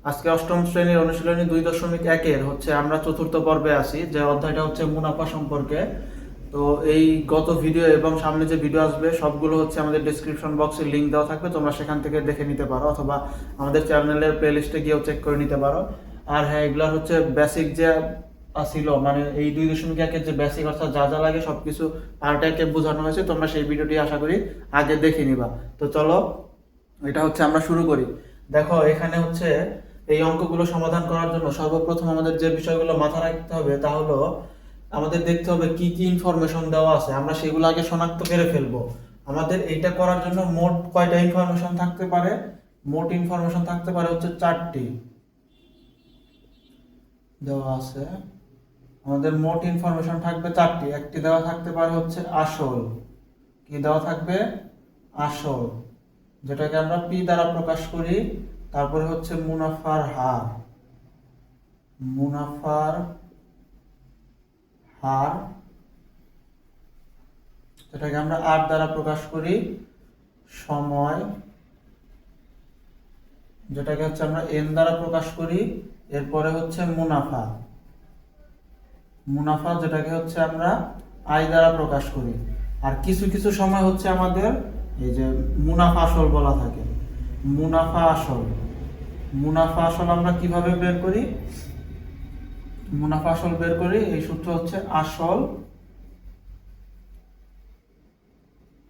আজকে অষ্টম শ্রেণীর অনুশীলনী 2.1-এর হচ্ছে আমরা চতুর্থ পর্বে আছি, যে অধ্যায়টা হচ্ছে মুনাফা সম্পর্কে। তো এই গত ভিডিও এবং সামনে যে ভিডিও আসবে সবগুলো হচ্ছে আমাদের ডেসক্রিপশন বক্সে লিংক দেওয়া থাকবে, তোমরা সেখান থেকে দেখে নিতে পারো অথবা আমাদের চ্যানেলের প্লেলিস্টে গিয়েও চেক করে নিতে পারো। আর হ্যাঁ, এগুলোর হচ্ছে বেসিক যে ছিল, মানে এই 2.1-এর যে বেসিক অর্থাৎ যা যা লাগে সবকিছু পার্ট একে বোঝানো হয়েছে। তোমরা সেই ভিডিওটি আশা করি আগে দেখে নিবা। তো চলো এটা হচ্ছে আমরা শুরু করি। দেখো, এখানে হচ্ছে এই অঙ্কগুলো সমাধান করার জন্য সর্বপ্রথম আমাদের যে বিষয়গুলো মাথায় রাখতে হবে তা হলো আমাদের দেখতে হবে কি কি ইনফরমেশন দেওয়া আছে, আমরা সেগুলো আগে শনাক্ত করে ফেলবো। আমাদের এইটা করার জন্য মোট কয়টা ইনফরমেশন থাকতে পারে? মোট ইনফরমেশন থাকতে পারে হচ্ছে 4টি দেওয়া আছে। আমাদের মোট ইনফরমেশন থাকবে 4টি। একটি দেওয়া থাকতে পারে হচ্ছে আসল। কি দেওয়া থাকবে? আসল, যেটাকে আমরা পি দ্বারা প্রকাশ করি। তারপরে হচ্ছে মুনাফার হার, মুনাফার হার যেটাকে আমরা আর দ্বারা প্রকাশ করি। সময়, যেটাকে হচ্ছে আমরা এন দ্বারা প্রকাশ করি। এরপরে হচ্ছে মুনাফা, মুনাফা যেটাকে হচ্ছে আমরা আই দ্বারা প্রকাশ করি। আর কিছু কিছু সময় হচ্ছে আমাদের এই যে মুনাফা আসল বলা থাকে। মুনাফা আসল, মুনাফা আসল আমরা কিভাবে বের করি? মুনাফা আসল বের করি, এই সূত্র হচ্ছে আসল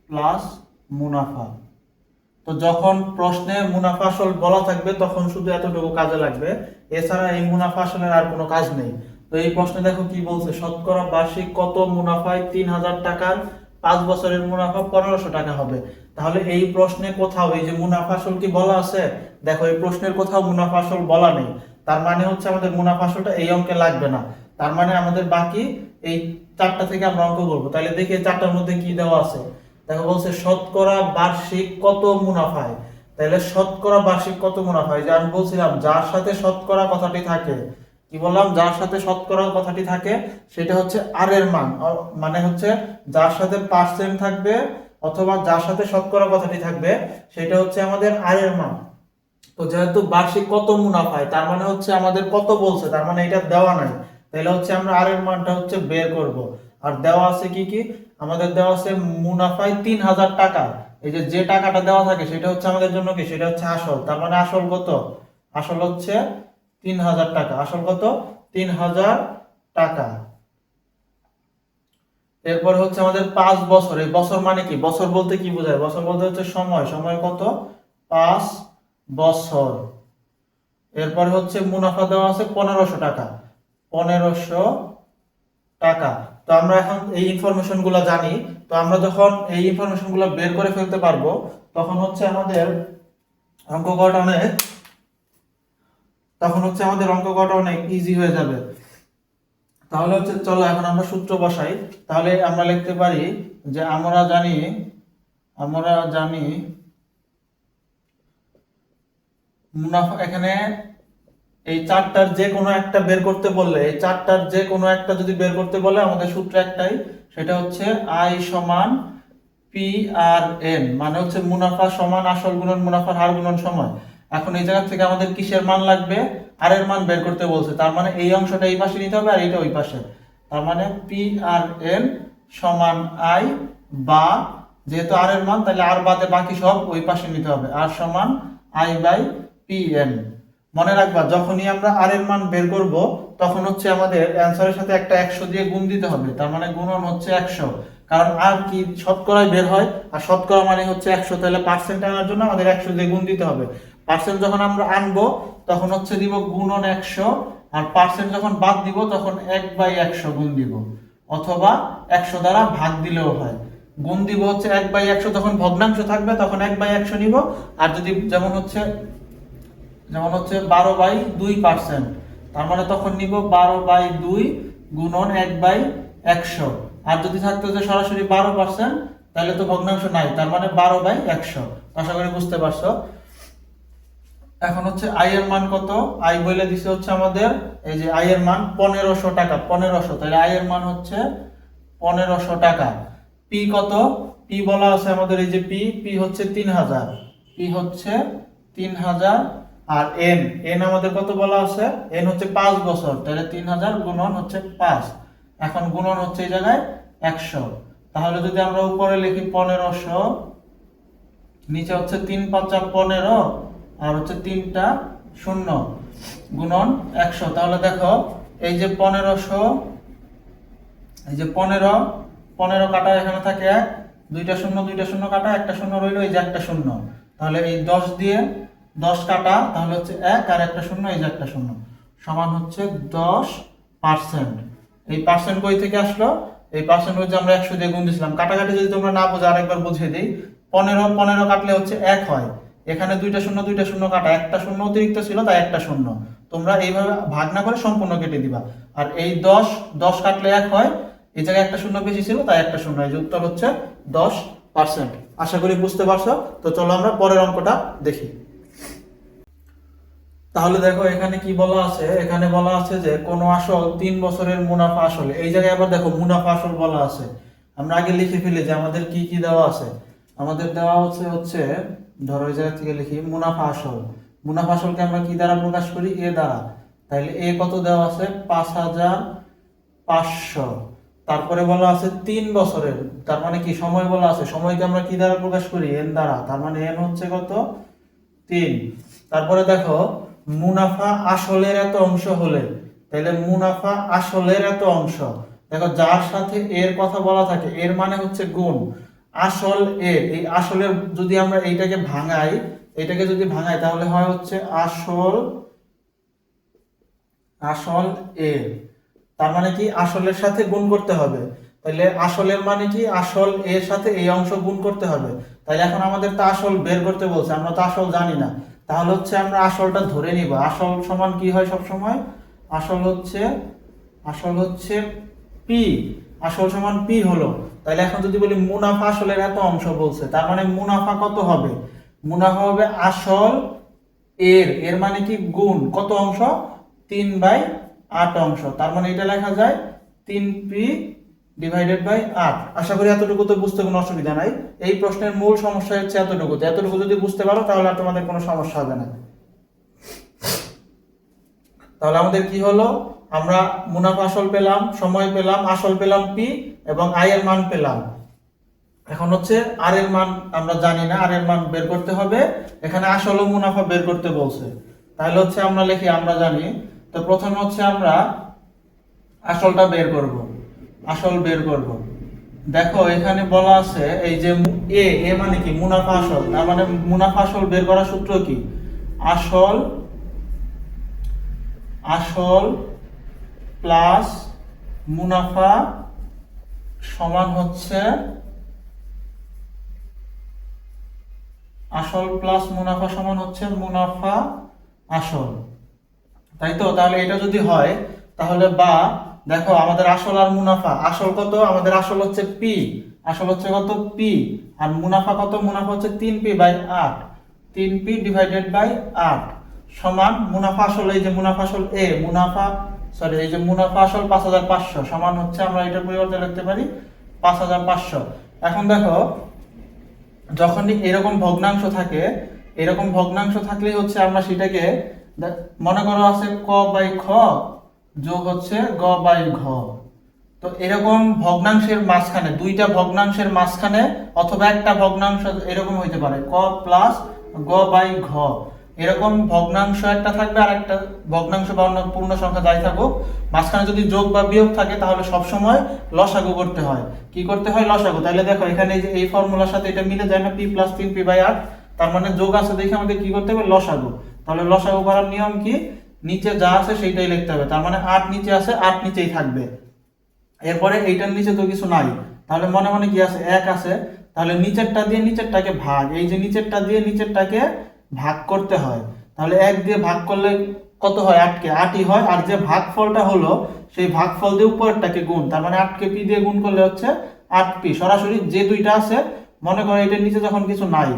প্লাস মুনাফা। তো যখন প্রশ্নে মুনাফা আসল বলা থাকবে তখন শুধু এতটুকু কাজে লাগবে, এছাড়া এই মুনাফা আসলের আর কোনো কাজ নেই। তো এই প্রশ্নে দেখো কি বলছে, শতকরা বার্ষিক কত মুনাফায় 3000 টাকার 5 বছরের মুনাফা 1500 টাকা হবে। তাহলে এই প্রশ্নে কোথাও এই যে মুনাফা আসল কি বলা আছে? দেখো, এই প্রশ্নের কোথাও মুনাফা আসল বলা নেই। তার মানে হচ্ছে আমাদের মুনাফা আসলটা এই অঙ্কে লাগবে না। তার মানে আমাদের বাকি এই 4টা থেকে আমরা অঙ্ক করবো। তাহলে দেখি 4টার মধ্যে কি দেওয়া আছে। দেখো, বলছে শতকরা বার্ষিক কত মুনাফায়। তাহলে শতকরা বার্ষিক কত মুনাফায়, যে আমি বলছিলাম যার সাথে শতকরা কথাটি থাকে, কি বললাম? যার সাথে শতকরা কথাটি থাকে সেটা হচ্ছে আর এর মান, মানে হচ্ছে যার সাথে পার্সেন্ট থাকবে অথবা যার সাথে শতকরা কথাটি থাকবে সেটা হচ্ছে আমাদের আর এর মান। তো যেহেতু বার্ষিক কত মুনাফায়, তার মানে হচ্ছে আমাদের কত বলছে, তার মানে এটা দেওয়া নাই। তাহলে হচ্ছে আমরা আর এর মানটা হচ্ছে বের করব। আর দেওয়া আছে কি কি? আমাদের দেওয়া আছে মুনাফায় 3000 টাকা। এই যে যে টাকাটা দেওয়া থাকে সেটা হচ্ছে আমাদের জন্য কি, সেটা হচ্ছে আসল। তার মানে আসল কত? আসল হচ্ছে 3000 টাকা। আসল কত? 3000 টাকা। এরপর হচ্ছে আমাদের 5 বছর। এই বছর মানে কি? বছর বলতে কি বোঝায়? বছর বলতে হচ্ছে সময়। সময় কত? 5 বছর। এরপর হচ্ছে মুনাফা দেওয়া আছে 1500 টাকা। 1500 টাকা। তো আমরা এখন এই ইনফরমেশন গুলো জানি। তো আমরা যখন এই ইনফরমেশন গুলো বের করে ফেলতে পারবো তখন হচ্ছে আমাদের অঙ্ক করাটা অনেক ইজি হয়ে যাবে। তাহলে হচ্ছে চলো এখন আমরা সূত্র বসাই। তাহলে আমরা লিখতে পারি যে আমরা জানি মুনাফা, এখানে এই 4টার যে কোনো একটা বের করতে বললে, এই 4টার যে কোনো একটা যদি বের করতে বলে আমাদের সূত্র একটাই, সেটা হচ্ছে আই সমান পি আর এন, মানে হচ্ছে মুনাফা সমান আসল গুণন মুনাফার হার গুণন সময়। এখন এই জায়গা থেকে আমাদের কিসের মান লাগবে? আর এর মান বের করতে বলছে। তার মানে এই অংশটা এই পাশে নিতে হবে আর এইটা ওই পাশে। তার মানে পি আর এন সমান আই, বা যেহেতু আর এর মান তাহলে আর বাদে বাকি সব ওই পাশে নিতে হবে। আর সমান আই বাই পি এন। মনে রাখবা, যখনই আমরা আর এর মান বের করব তখন হচ্ছে আমাদের অ্যানসারের সাথে একটা 100 দিয়ে গুণ দিতে হবে। তার মানে গুণন হচ্ছে 100, কারণ আর কি শতকরায় বের হয়, আর শতকরা মানে হচ্ছে 100। তাহলে পার্সেন্ট আনার জন্য আমাদের 100 দিয়ে গুণ দিতে হবে। পার্সেন্ট যখন আমরা আনবো তখন হচ্ছে দিব গুণন 100, আর পার্সেন্ট যখন বাদ দিব তখন 1/100 গুণ দিব, অথবা 100 দ্বারা ভাগ দিলেও হয়। গুণ দিব হচ্ছে 1/100, তখন ভগ্নাংশ থাকবে তখন 1/100 নিব। আর যদি যেমন হচ্ছে 12/2%, তার মানে তখন নিব 12/2 গুণন 1/100। আর যদি থাকতো যে সরাসরি 12%, তাহলে তো ভগ্নাংশ নাই, তার মানে 12/100। আশা করি বুঝতে পারছো। এখন হচ্ছে আই এর মান কত? আই বলে দিছে হচ্ছে আমাদের এই যে আই এর মান 1500 টাকা। 1500, তাহলে আই এর মান হচ্ছে 1500 টাকা। পি কত? পি বলা আছে আমাদের এই যে পি হচ্ছে 3000। পি হচ্ছে 3000 আর এন এন আমাদের কত বলা আছে, এন হচ্ছে 5 বছর, তাহলে 3000 গুণন হচ্ছে 5, এখন গুণন হচ্ছে এই জায়গায় 100। তাহলে যদি আমরা উপরে লিখি 1500, নিচে হচ্ছে 3 5 15 আর হচ্ছে 3টা 0 গুণন 100, তাহলে দেখো এই যে 1500, এই যে 15 কাটা এখানে থাকে 1, 2টা 0 2টা 0 কাটা, একটা 0 রইলো, এই যে একটা 0, তাহলে এই 10 দিয়ে 10 কাটা, তাহলে হচ্ছে 1 আর একটা 0, এই যে একটা 0 সমান হচ্ছে 10%। এই পার্সেন্ট কই থেকে আসলো, এই পার্সেন্ট হচ্ছে আমরা 100 দিয়ে গুণ দিয়েছিলাম। কাটাকাটি যদি তোমরা না বোঝো আরেকবার বুঝিয়ে দিই, 15 কাটলে হচ্ছে 1 হয়, এখানে 2টা 0 কাটা, একটা 0 অতিরিক্ত ছিল তাই একটা 0, তোমরা এইভাবে ভাগ না করে সম্পূর্ণ কেটে দিবা। আর এই 10 কাটলে 1 হয়, এই জায়গায় একটা 0 বেশি ছিল তাই একটা 0, এই যে উত্তর হচ্ছে 10%। আশা করি বুঝতে পারছো। তো চলো আমরা পরের অঙ্কটা দেখি। তাহলে দেখো এখানে কি বলা আছে, এখানে বলা আছে যে কোন আসল 3 বছরের মুনাফা আসলে, এই জায়গায় আবার দেখো মুনাফা আসল বলা আছে। আমরা আগে লিখে ফেলি যে আমাদের কি কি দেওয়া আছে। আমাদের দেওয়া হচ্ছে ধরো এই জায়গা থেকে লিখি মুনাফা আসল। মুনাফা আসলকে আমরা কি দ্বারা প্রকাশ করি, এ দ্বারা। তাইলে এ কত দেওয়া আছে, 5500। তারপরে বলা আছে 3 বছরের, তার মানে কি সময় বলা আছে, সময়কে আমরা কি দ্বারা প্রকাশ করি, এন দ্বারা, তার মানে এন হচ্ছে কত, 3। তারপরে দেখো মুনাফা আসলের এত অংশ হলে, তাহলে মুনাফা আসলের এত অংশ, দেখো যার সাথে এর কথা বলা থাকে এর মানে হচ্ছে গুণ, আসল এর, এই আসলের যদি আমরা এইটাকে ভাঙাই, এটাকে যদি ভাঙাই তাহলে হয় হচ্ছে আসল এর, তার মানে কি আসলের সাথে গুণ করতে হবে। তাহলে আসলের মানে কি, আসল এর সাথে এই অংশ গুণ করতে হবে। তাহলে এখন আমাদের তো আসল বের করতে বলছে, আমরা তো আসল জানি না, তাহলে হচ্ছে আমরা আসলটা ধরে নিব। আসল সমান কি হয় সব সময়, আসল হচ্ছে পি, আসল সমান পি হলো। তাহলে এখন যদি বলি মুনাফা আসলের এত অংশ বলছে, তার মানে মুনাফা কত হবে, মুনাফা হবে আসল এর, এর মানে কি গুণ, কত অংশ, 3/8 অংশ, তার মানে এটা লেখা যায় 3p/8। আশা করি এতটুকু তো বুঝতে কোনো অসুবিধা নাই। এই প্রশ্নের মূল সমস্যা হচ্ছে এতটুকু যদি বুঝতে পারো তাহলে আর তোমাদের কোনো সমস্যা হবে না। তাহলে আমাদের কি হলো, আমরা মুনাফা আসল পেলাম, সময় পেলাম, আসল পেলাম পি, এবং আই এর মান পেলাম। এখন হচ্ছে আর এর মান আমরা জানি না, আর এর মান বের করতে হবে। এখানে আসল ও মুনাফা বের করতে বলছে, তাহলে হচ্ছে আমরা লিখি, আমরা জানি। তো প্রথমে হচ্ছে আমরা আসলটা বের করব, আসল বের করব। দেখো এখানে বলা আছে এই যে এ মানে কি, মুনাফা আসল, তার মানে মুনাফা আসল বের করার সূত্র কি, আসল প্লাস মুনাফা সমান হচ্ছে, আসল প্লাস মুনাফা সমান হচ্ছে মুনাফা আসল, তাই তো। তাহলে এটা যদি হয় তাহলে, বা দেখো আমাদের আসল আর মুনাফা, আসল কত, আমাদের আসল হচ্ছে পি, আসল হচ্ছে কত পি, আর মুনাফা কত, মুনাফা হচ্ছে 3p/8, 3p/8 সমান মুনাফা আসল, এই যে মুনাফা আসল এ, এই যে মুনাফা আসল 5500 সমান হচ্ছে, আমরা এটার পরিবর্তে লিখতে পারি 5500। এখন দেখো যখনই এরকম ভগ্নাংশ থাকে, এরকম ভগ্নাংশ থাকলেই হচ্ছে আমরা সেটাকে, মনে করো আছে ক/খ যোগ হচ্ছে গ/ঘ, তো এরকম ভগ্নাংশের মাঝখানে, দুইটা ভগ্নাংশের মাঝখানে অথবা একটা ভগ্নাংশ এরকম হইতে পারে ক প্লাস গ/ঘ, এরকম ভগ্নাংশ একটা থাকবে, আর একটা ভগ্নাংশ বা অন্য পূর্ণ সংখ্যা যাই থাকুক, মাঝখানে যদি যোগ বা বিয়োগ থাকে তাহলে সব সময় লসাগু করতে হয়। কি করতে হয়, লসাগু। তাহলে দেখো এখানে এই যে এই ফর্মুলার সাথে এটা মিলে যায় না, p + 3p/8, তার মানে যোগ আছে দেখে আমাদের কি করতে হবে, লসাগু। তাহলে লসাগু করার নিয়ম কি, নিচে যা আছে সেইটাই লিখতে হবে, তার মানে 8 নিচে আছে, 8 নিচেই থাকবে। এরপরে এইটার নিচে তো কিছু নাই, তাহলে মনে মনে কি আছে, 1 আছে, তাহলে নিচেরটা দিয়ে নিচেরটাকে ভাগ, এই যে নিচেরটা দিয়ে নিচেরটাকে ভাগ করতে হয়, তাহলে 1 দিয়ে ভাগ করলে কত হয়, 8কে 8ই হয়, আর যে ভাগফলটা হলো সেই ভাগফল দিয়ে উপরেরটাকে গুণ, তার মানে 8কে p দিয়ে গুণ করলে হচ্ছে 8p। সরাসরি যে দুইটা আছে, মনে করো এটার নিচে যখন কিছু নাই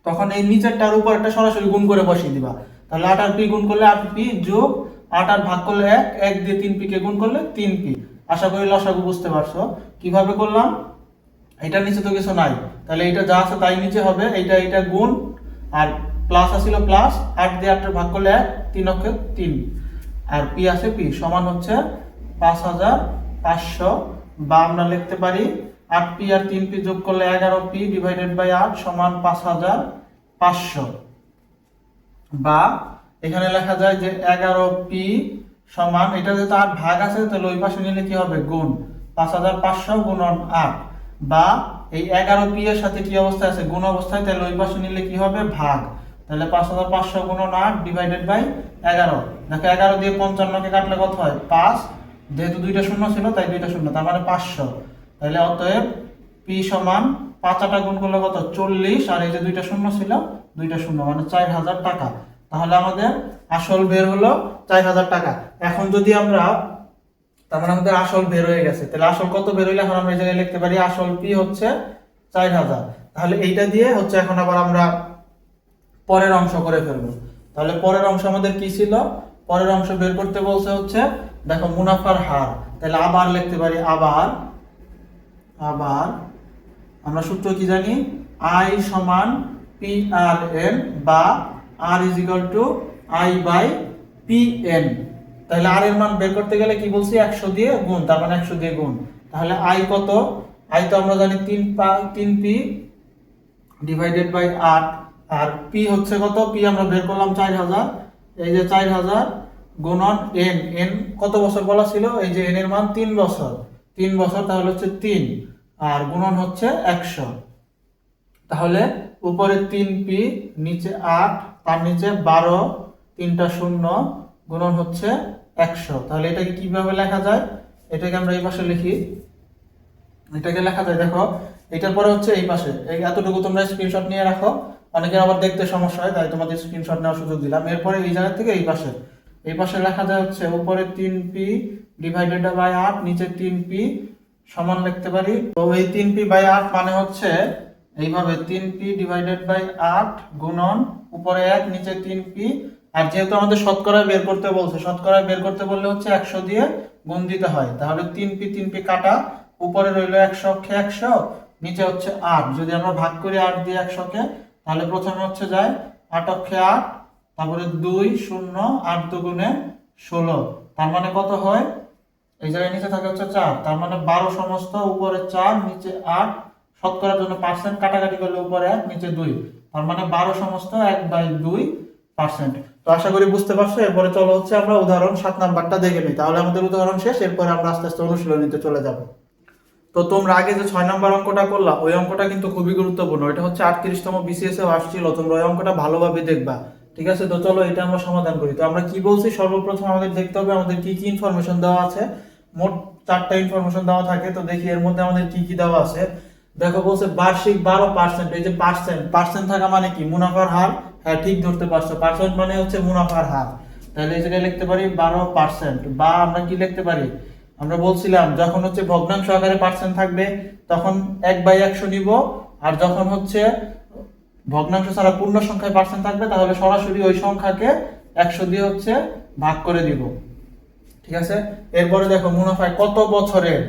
তখন এই নিচেরটার উপরেরটা সরাসরি গুণ করে বসিয়ে দিবা, তাহলে 8 আর p গুণ করলে 8p যোগ 8 আর ভাগ করলে 1, 1 দিয়ে 3p কে গুণ করলে 3p। আশা করি লসাগু বুঝতে পারছো কিভাবে করলাম। এটার নিচে তো কিছু নাই, তাহলে এটা যা আছে তাই নিচে হবে, এইটা গুণ, আর প্লাস আসছিল প্লাস, 8 দিয়ে 8 ভাগ করলে 1, 3 অক্ষে 3, আর পি আছে পি সমান হচ্ছে 5500, বা আমরা লিখতে পারি 8p আর 3p যোগ করলে 11p ডিভাইডেড বাই 8 সমান 5500, বা এখানে লেখা যায় যে 11p সমান, এটা যেহেতু 8 ভাগ আছে তাহলে ওই পাশে নিলে কি হবে গুণ 5500 গুণন 8, বা এই 11p এর সাথে কি অবস্থায় আছে গুণ অবস্থায়, তাহলে ওই পাশে নিলে কি হবে ভাগ, তাহলে 5500 গুণন 8 ডিভাইডেড বাই 11। দেখো 11 দিয়ে 55 কে কাটলে কত হয় 5, যেহেতু দুইটা শূন্য ছিল তাই দুইটা শূন্য, তার মানে 500। তাহলে অতএব p সমান 5টা গুণ করলে কত 40, আর এই যে দুইটা শূন্য ছিল দুইটা শূন্য মানে 4000 টাকা। তাহলে আমাদের আসল বের হলো 4000 টাকা। এখন যদি আমরা, তার মানে আমাদের আসল বের হয়ে গেছে, তাহলে আসল কত বের হইলে এখন আমরা এই জায়গায় লিখতে পারি আসল p হচ্ছে 4000। তাহলে এইটা দিয়ে হচ্ছে এখন আবার আমরা পরের অংশ করে ফেলবো। তাহলে পরের অংশ আমাদের কি ছিল, পরের অংশ বের করতে বলছে হচ্ছে দেখো মুনাফার হার, তাহলে আবার লিখতে পারি আবার আমরা সূত্র কি জানি, I সমান PRN বা R is equal to I by PN। তাহলে আর এর মান বের করতে গেলে কি বলছি 100 দিয়ে গুণ, তার মানে 100 দিয়ে গুণ। তাহলে I কত, I তো আমরা জানি 3p divided by 8, R p হচ্ছে কত, p আমরা বের করলাম 4000, এই যে 4000 গুণন n, n কত বছর বলা ছিল, এই যে n এর মান 3 বছর, তাহলে হচ্ছে 3, আর গুণন হচ্ছে 100। তাহলে উপরে 3p নিচে 8 তার নিচে 12, 3টা শূন্য গুণন হচ্ছে 100। তাহলে এটাকে কিভাবে লেখা যায়, এটাকে আমরা এই পাশে লিখি, এটাকে লেখা যায় দেখো এটার পরে হচ্ছে এই পাশে, এই এতটুকু তোমরা স্ক্রিনশট নিয়ে রাখো, অনেকের আবার দেখতে সমস্যা হয় তাই তোমাদের স্ক্রিনশট নেওয়ার সুযোগ দিলাম। এরপরে এই জায়গা থেকে এই পাশে লেখা যায় হচ্ছে উপরে 3p ডিভাইডেড বাই 8 নিচে 3p সমান লিখতে পারি, তো এই 3p বাই 8 মানে হচ্ছে এইভাবে 3p ডিভাইডেড বাই 8 গুণন উপরে 1 নিচে 3p, আর যেহেতু আমাদের শতকরা বের করতে বলছে, শতকরা বের করতে বললে হচ্ছে 100 দিয়ে গুণ দিতে হয়, তাহলে 3p কাটা, উপরে রইল 100 অক্ষে 100, নিচে হচ্ছে 8, যদি আমরা ভাগ করি 8 দিয়ে 100 কে, তাহলে প্রথমে হচ্ছে যায় 8 অক্ষে 8, তারপরে 2 0 8 দুগুণে 16, তার মানে কত হয়, এই জায়গায় নিচে থাকে হচ্ছে 4, তার মানে 12 সমস্ত, উপরে 4 নিচে 8, শতকরার জন্য পার্সেন্ট কাটাকাটি করলে উপরে 1 নিচে 2, তার মানে 12 সমস্ত 1/2%। তো আশা করি বুঝতে পারছো। এরপরে চলো হচ্ছে আমরা উদাহরণ 7 নাম্বারটা দেখে নিই, তাহলে আমাদের উদাহরণ শেষ, এরপরে আমরা আস্তে আস্তে অনুশীলনীতে চলে যাব। তো তোমরা আগে যে 6 নাম্বার অঙ্কটা করলা ওই অঙ্কটা কিন্তু খুবই গুরুত্বপূর্ণ, এটা হচ্ছে 38তম BCS এ আসছিল, তোমরা ওই অঙ্কটা ভালোভাবে দেখবা, ঠিক আছে? তো চলো এটা আমরা সমাধান করি। তো আমরা কি বলছি, সর্বপ্রথম আমাদের দেখতে হবে আমাদের কি কি ইনফরমেশন দেওয়া আছে। মোট 4টা ইনফরমেশন দেওয়া থাকে, তো দেখি এর মধ্যে আমাদের কি কি দেওয়া আছে। দেখো বলছে বার্ষিক 12%, এই যে পার্সেন্ট থাকা মানে কি মুনাফার হার, হ্যাঁ ঠিক ধরতে পারছো, পার্সেন্ট মানে হচ্ছে মুনাফার হার, তাহলে এই জায়গায় লিখতে পারি 12%, বা আমরা কি লিখতে পারি, আমরা বলছিলাম যখন হচ্ছে ভগ্নাংশ আকারে পার্সেন্ট থাকবে তখন 1/100 নিব, আর যখন হচ্ছে ভগ্নাংশ ছাড়া পূর্ণ সংখ্যায় পার্সেন্ট থাকবে তাহলে সরাসরি ওই সংখ্যাকে 100 দিয়ে হচ্ছে ভাগ করে দিব, ঠিক আছে? এরপরে দেখো মুনাফায় কত বছরের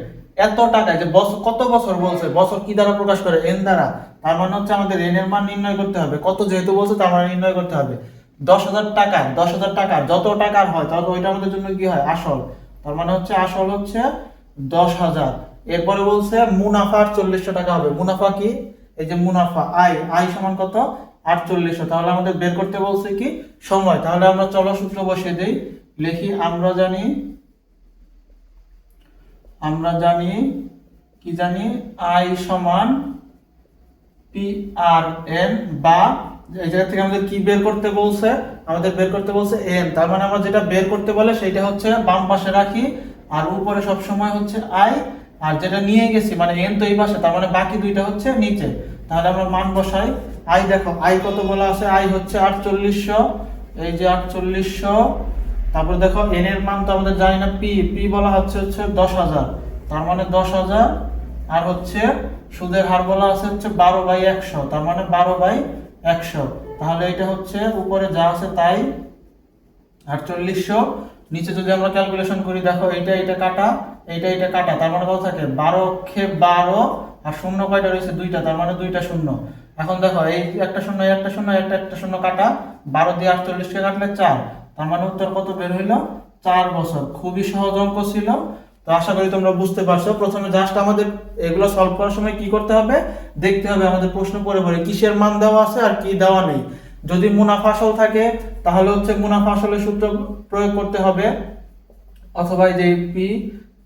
এত টাকা, যে বছর কত বছর বলছে, বছর কি দ্বারা প্রকাশ করে, এন দ্বারা, তার মানে হচ্ছে আমাদের এন এর মান নির্ণয় করতে হবে, কত যেহেতু বলছে তার মানে নির্ণয় করতে হবে। 10,000 টাকা যত টাকার হয় তত ওইটা আমাদের জন্য কি হয় আসল, তার মানে হচ্ছে আসল হচ্ছে 10,000। এরপরে বলছে মুনাফা 4800 টাকা হবে, মুনাফা কি, এই যে মুনাফা আই সমান কত 4800, তাহলে আমাদের বের করতে বলছে কি সময়, তাহলে আমরা চলো সূত্র বসিয়ে দেই, লিখি আমরা জানি কি জানি আই সমান PRN, বা এই জায়গা থেকে আমাদের কি বের করতে বলছে, আমাদের বের করতে বলছে এন, তার মানে আমরা যেটা বের করতে বলে সেটা হচ্ছে বাম পাশে রাখি, আর উপরে সব সময় হচ্ছে আই, আর যেটা নিয়ে গেছি মানে এন তো এই পাশে, তার মানে বাকি দুইটা হচ্ছে নিচে, তাহলে আমরা মান বসাই। আই দেখো আই কত বলা আছে, আই হচ্ছে 4800, এই যে 4800, তারপর দেখো এন এর মান তো আমাদের জানি না, পি বলা হচ্ছে 10,000, তার মানে 10,000, আর হচ্ছে সুদের হার বলা আছে হচ্ছে 12/100, তার মানে 12/100, তাহলে এটা হচ্ছে উপরে যা আছে তাই 4800, নিচে যদি আমরা ক্যালকুলেশন করি দেখো এটা কাটা, এটা কাটা, তার মানে কত থাকে 12 অক্ষে 12, আর শূন্য কয়টা রয়েছে দুইটা, তার মানে দুইটা শূন্য, এখন দেখো এই একটা শূন্য একটা শূন্য একটা শূন্য কাটা, 12 দিয়ে 48কে কাটলে 4, তার মানে উত্তর কত বের হইলো? 4 বছর। খুবই সহজ অঙ্ক ছিল। তো আশা করি তোমরা বুঝতে পারছো। প্রথমে জাস্ট আমাদের এগুলো সলভ করার সময় কি করতে হবে, দেখতে হবে আমাদের প্রশ্ন পড়ে পড়ে কিসের মান দেওয়া আছে আর কি দেওয়া নেই। যদি মুনাফা আসল থাকে তাহলে হচ্ছে মুনাফা আসলের সূত্র প্রয়োগ করতে হবে, অথবা এই যে পি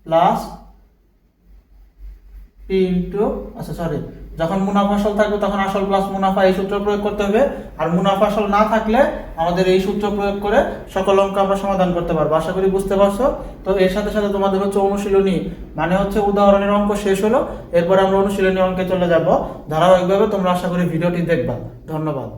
প্লাস পি ইন্টু, আচ্ছা সরি, যখন মুনাফা আসল থাকবে তখন আসল প্লাস মুনাফা এই সূত্র প্রয়োগ করতে হবে। আর মুনাফা আসল না থাকলে আমাদের এই সূত্র প্রয়োগ করে সকল অঙ্ক আমরা সমাধান করতে পারবো। আশা করি বুঝতে পারছো। তো এর সাথে সাথে তোমাদের হচ্ছে অনুশীলনী, মানে হচ্ছে উদাহরণের অঙ্ক শেষ হলো, এরপরে আমরা অনুশীলনী অঙ্কে চলে যাব। ধারাবাহিকভাবে তোমরা আশা করি ভিডিওটি দেখবা। ধন্যবাদ।